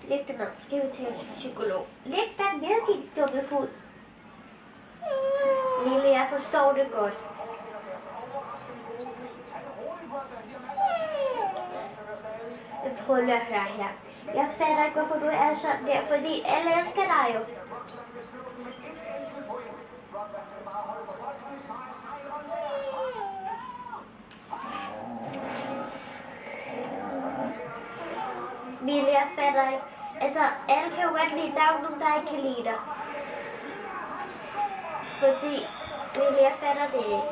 Læg dig ned. Skal vi til psykolog? Læg dig ned, din stumme fod. Mille, jeg forstår det godt. Prøv lige at høre her. Jeg fatter ikke, hvorfor du er sådan der, fordi alle elsker dig jo. Mille, jeg fatter ikke. Altså, alle kan jo godt lide dig, der er jo nogen, der ikke kan lide dig. Fordi, Mille, jeg fatter det ikke.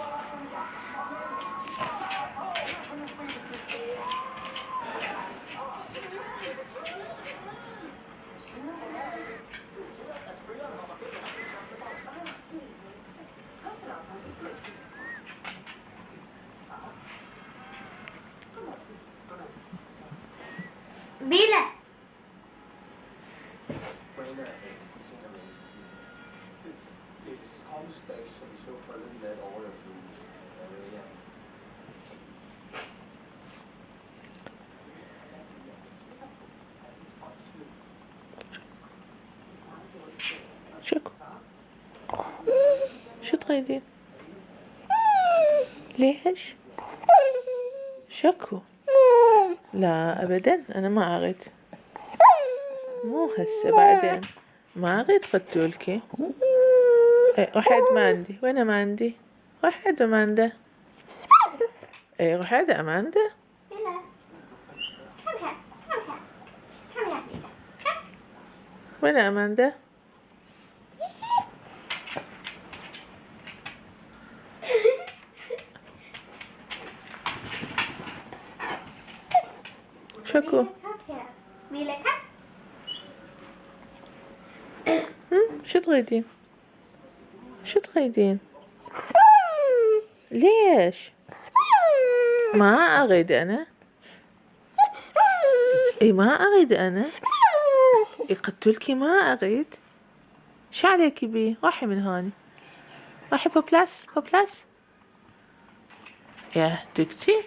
Mille! شكو شو تريدين؟ ليش؟ شكو لا أبدا أنا ما أريد مو هسه بعدين ما أريد قتولكي واحد ما عندي وين أماندي؟ واحد أماندا واحد أماندا وين أماندا؟ شكو Mille, kom. شو تريدين؟ شو تريدين؟ ليش؟ ما أريد أنا ما أريد أنا يقتلكي ما أريد شو عليكي بيه روحي من هون روحي بوبلاس يا دكتي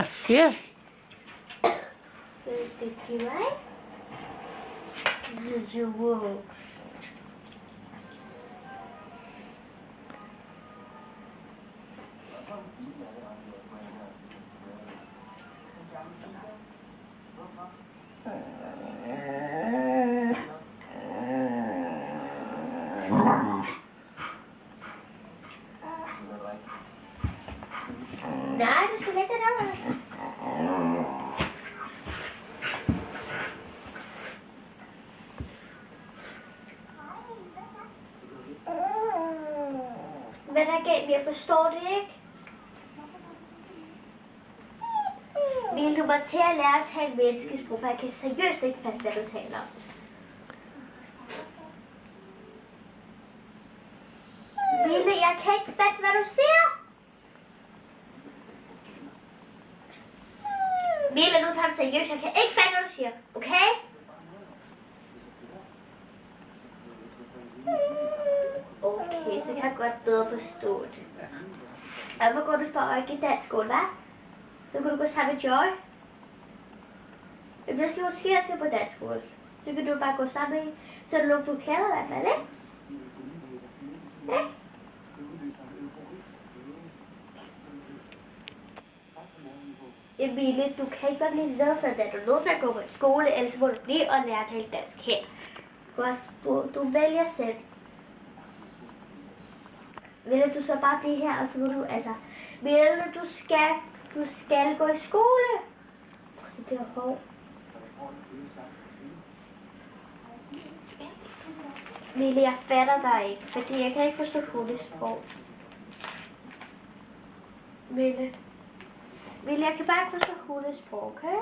عفية Dygtig mig. Jo. Nej, du skal lægge dig ned. Hvad er der galt? Jeg forstår det ikke. Vil du bare til at lære at tale menneskesprog, for jeg kan seriøst ikke fatte, hvad du taler om. Mille, jeg kan ikke fatte, hvad du siger. Mille, nu tager du seriøst. Jeg kan ikke fatte, hvad du siger. Okay? Okay, så kan jeg godt bedre forstå det. Og hvor går du spørger ikke i dansk skole, hva'? Så kan du gå sammen med Joy. Så skal du ske på dansk skole. Så kan du bare gå sammen med, så er det nogen, du kender i hvert fald, ikke? Ikke? Emilie, du kan ikke bare blive ledsat, at du er nødt til at gå på en skole, ellers må du blive og lære at tale dansk her. Du vælger selv. Vil du så bare blive her, og så må du, altså... Vil du skal gå i skole? Prøv at se, det er hårdt. Mille, jeg fatter dig ikke, fordi jeg kan ikke forstå hundesprog. Mille, jeg kan bare ikke forstå hundesprog, okay?